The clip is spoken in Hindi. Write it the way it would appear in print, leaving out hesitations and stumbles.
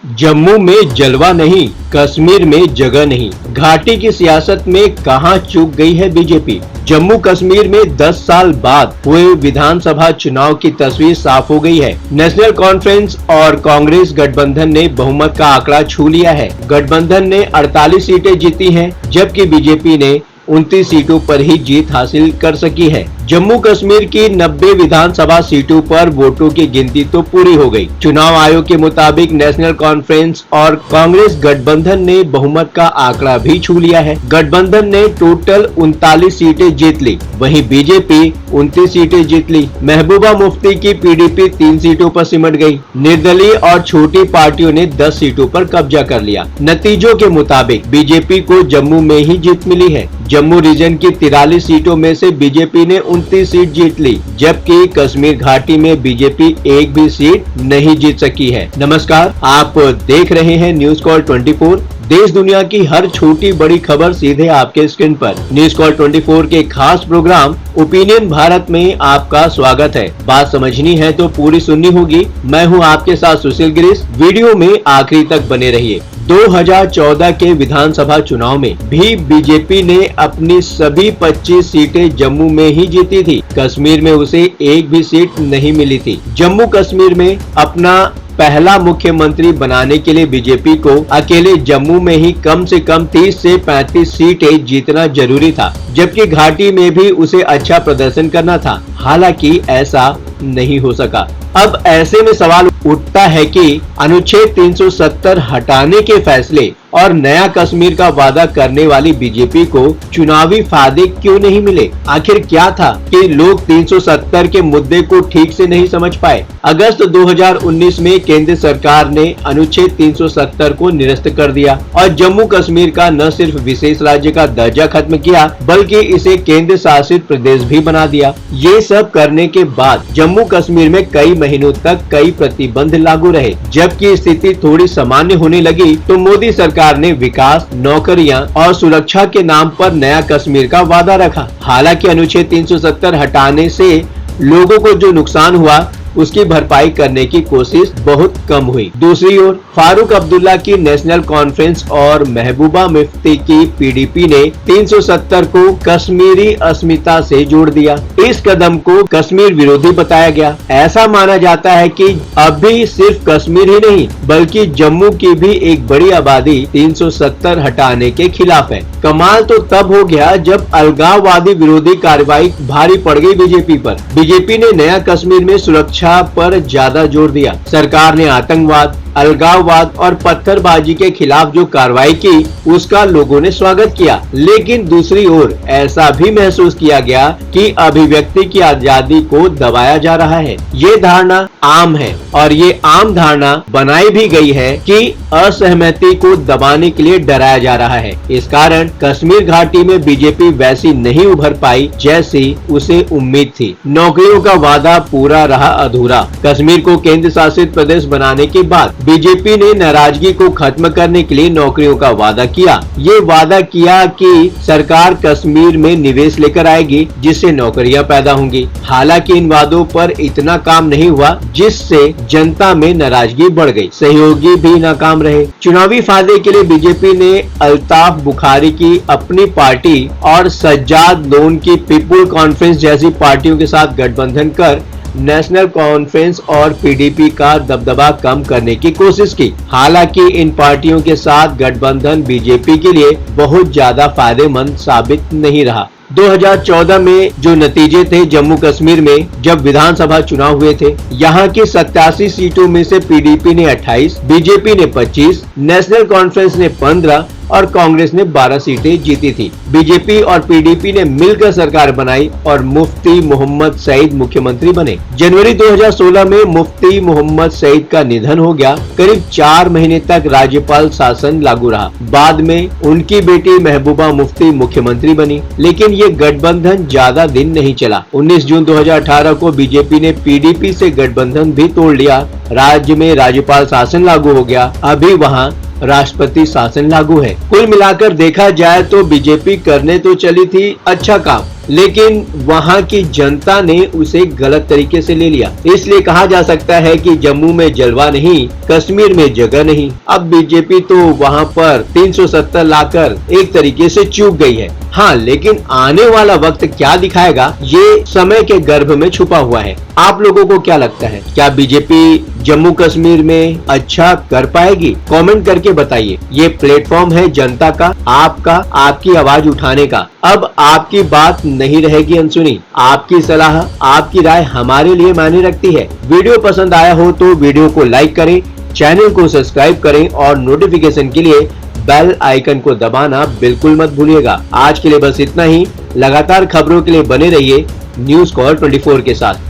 जम्मू में जलवा नहीं, कश्मीर में जगह नहीं। घाटी की सियासत में कहां चूक गई है बीजेपी। जम्मू कश्मीर में 10 साल बाद हुए विधानसभा चुनाव की तस्वीर साफ हो गई है। नेशनल कॉन्फ्रेंस और कांग्रेस गठबंधन ने बहुमत का आंकड़ा छू लिया है। गठबंधन ने 48 सीटें जीती हैं, जबकि बीजेपी ने 29 सीटों पर ही जीत हासिल कर सकी है। जम्मू कश्मीर की 90 विधानसभा सीटों पर वोटों की गिनती तो पूरी हो गई। चुनाव आयोग के मुताबिक नेशनल कॉन्फ्रेंस और कांग्रेस गठबंधन ने बहुमत का आंकड़ा भी छू लिया है। गठबंधन ने टोटल 39 सीटें जीत ली, वहीं बीजेपी 29 सीटें जीत ली। महबूबा मुफ्ती की पीडीपी 3 सीटों पर सिमट गई। निर्दलीय और छोटी पार्टियों ने 10 सीटों पर कब्जा कर लिया। नतीजों के मुताबिक बीजेपी को जम्मू में ही जीत मिली है। जम्मू रीजन की 43 सीटों में से बीजेपी ने 29 सीट जीत ली, जबकि कश्मीर घाटी में बीजेपी एक भी सीट नहीं जीत सकी है। नमस्कार, आप देख रहे हैं न्यूज कॉल 24। देश दुनिया की हर छोटी बड़ी खबर सीधे आपके स्क्रीन पर। न्यूज कॉल 24 के खास प्रोग्राम ओपिनियन भारत में आपका स्वागत है। बात समझनी है तो पूरी सुननी होगी। मैं हूं आपके साथ सुशील गिरीश। वीडियो में आखिरी तक बने रहिए। 2014 के विधानसभा चुनाव में भी बीजेपी ने अपनी सभी 25 सीटें जम्मू में ही जीती थी। कश्मीर में उसे एक भी सीट नहीं मिली थी। जम्मू कश्मीर में अपना पहला मुख्यमंत्री बनाने के लिए बीजेपी को अकेले जम्मू में ही कम से कम 30 से 35 सीटें जीतना जरूरी था, जबकि घाटी में भी उसे अच्छा प्रदर्शन करना था। हालांकि ऐसा नहीं हो सका। अब ऐसे में सवाल उठता है कि अनुच्छेद 370 हटाने के फैसले और नया कश्मीर का वादा करने वाली बीजेपी को चुनावी फायदे क्यों नहीं मिले। आखिर क्या था कि लोग 370 के मुद्दे को ठीक से नहीं समझ पाए। अगस्त 2019 में केंद्र सरकार ने अनुच्छेद 370 को निरस्त कर दिया और जम्मू कश्मीर का न सिर्फ विशेष राज्य का दर्जा खत्म किया, बल्कि इसे केंद्र शासित प्रदेश भी बना दिया। ये सब करने के बाद जम्मू कश्मीर में कई महीनों तक कई प्रतिबंध लागू रहे। जबकि स्थिति थोड़ी सामान्य होने लगी तो मोदी सरकार ने विकास, नौकरियां और सुरक्षा के नाम पर नया कश्मीर का वादा रखा। हालांकि अनुच्छेद 370 हटाने से लोगों को जो नुकसान हुआ उसकी भरपाई करने की कोशिश बहुत कम हुई। दूसरी ओर फारूक अब्दुल्ला की नेशनल कॉन्फ्रेंस और महबूबा मुफ्ती की पीडीपी ने 370 को कश्मीरी अस्मिता से जोड़ दिया। इस कदम को कश्मीर विरोधी बताया गया। ऐसा माना जाता है कि अभी सिर्फ कश्मीर ही नहीं बल्कि जम्मू की भी एक बड़ी आबादी 370 हटाने के खिलाफ है। कमाल तो तब हो गया जब अलगाववादी विरोधी कार्रवाई भारी पड़ गई बीजेपी पर। बीजेपी ने नया कश्मीर में सुरक्षा पर ज्यादा जोर दिया। सरकार ने आतंकवाद, अलगाववाद और पत्थरबाजी के खिलाफ जो कार्रवाई की उसका लोगों ने स्वागत किया। लेकिन दूसरी ओर ऐसा भी महसूस किया गया कि अभिव्यक्ति की आजादी को दबाया जा रहा है। ये धारणा आम है और ये आम धारणा बनाई भी गई है कि असहमति को दबाने के लिए डराया जा रहा है। इस कारण कश्मीर घाटी में बीजेपी वैसी नहीं उभर पाई जैसी उसे उम्मीद थी। नौकरियों का वादा पूरा रहा अधूरा। कश्मीर को केंद्र शासित प्रदेश बनाने के बाद बीजेपी ने नाराजगी को खत्म करने के लिए नौकरियों का वादा किया। ये वादा किया कि सरकार कश्मीर में निवेश लेकर आएगी जिससे नौकरियां पैदा होंगी। हालांकि इन वादों पर इतना काम नहीं हुआ जिससे जनता में नाराजगी बढ़ गई। सहयोगी भी नाकाम रहे। चुनावी फायदे के लिए बीजेपी ने अल्ताफ बुखारी की अपनी पार्टी और सज्जाद लोन की पीपुल कॉन्फ्रेंस जैसी पार्टियों के साथ गठबंधन कर नेशनल कॉन्फ्रेंस और पीडीपी का दबदबा कम करने की कोशिश की। हालांकि इन पार्टियों के साथ गठबंधन बीजेपी के लिए बहुत ज्यादा फायदेमंद साबित नहीं रहा। 2014 में जो नतीजे थे जम्मू कश्मीर में जब विधानसभा चुनाव हुए थे, यहाँ की 87 सीटों में से पीडीपी ने 28, बीजेपी ने 25, नेशनल कॉन्फ्रेंस ने 15 और कांग्रेस ने 12 सीटें जीती थी। बीजेपी और पीडीपी ने मिलकर सरकार बनाई और मुफ्ती मोहम्मद सईद मुख्यमंत्री बने। जनवरी 2016 में मुफ्ती मोहम्मद सईद का निधन हो गया। करीब 4 महीने तक राज्यपाल शासन लागू रहा। बाद में उनकी बेटी महबूबा मुफ्ती मुख्यमंत्री बनी, लेकिन ये गठबंधन ज्यादा दिन नहीं चला। 19 जून 2018 को बीजेपी ने पीडीपी से गठबंधन भी तोड़ लिया। राज्य में राज्यपाल शासन लागू हो गया। अभी वहाँ राष्ट्रपति शासन लागू है। कुल मिलाकर देखा जाए तो बीजेपी करने तो चली थी अच्छा काम, लेकिन वहां की जनता ने उसे गलत तरीके से ले लिया। इसलिए कहा जा सकता है कि जम्मू में जलवा नहीं, कश्मीर में जगह नहीं। अब बीजेपी तो वहां पर 370 लाकर एक तरीके से चूक गई है। हाँ, लेकिन आने वाला वक्त क्या दिखाएगा, ये समय के गर्भ में छुपा हुआ है। आप लोगों को क्या लगता है, क्या बीजेपी जम्मू कश्मीर में अच्छा कर पाएगी? कमेंट करके बताइए। ये प्लेटफॉर्म है जनता का, आपका, आपकी आवाज उठाने का। अब आपकी बात नहीं रहेगी अनसुनी। आपकी सलाह, आपकी राय हमारे लिए मायने रखती है। वीडियो पसंद आया हो तो वीडियो को लाइक करें, चैनल को सब्सक्राइब करें और नोटिफिकेशन के लिए बेल आइकन को दबाना बिल्कुल मत भूलिएगा। आज के लिए बस इतना ही। लगातार खबरों के लिए बने रहिए न्यूज़ कॉल 24 के साथ।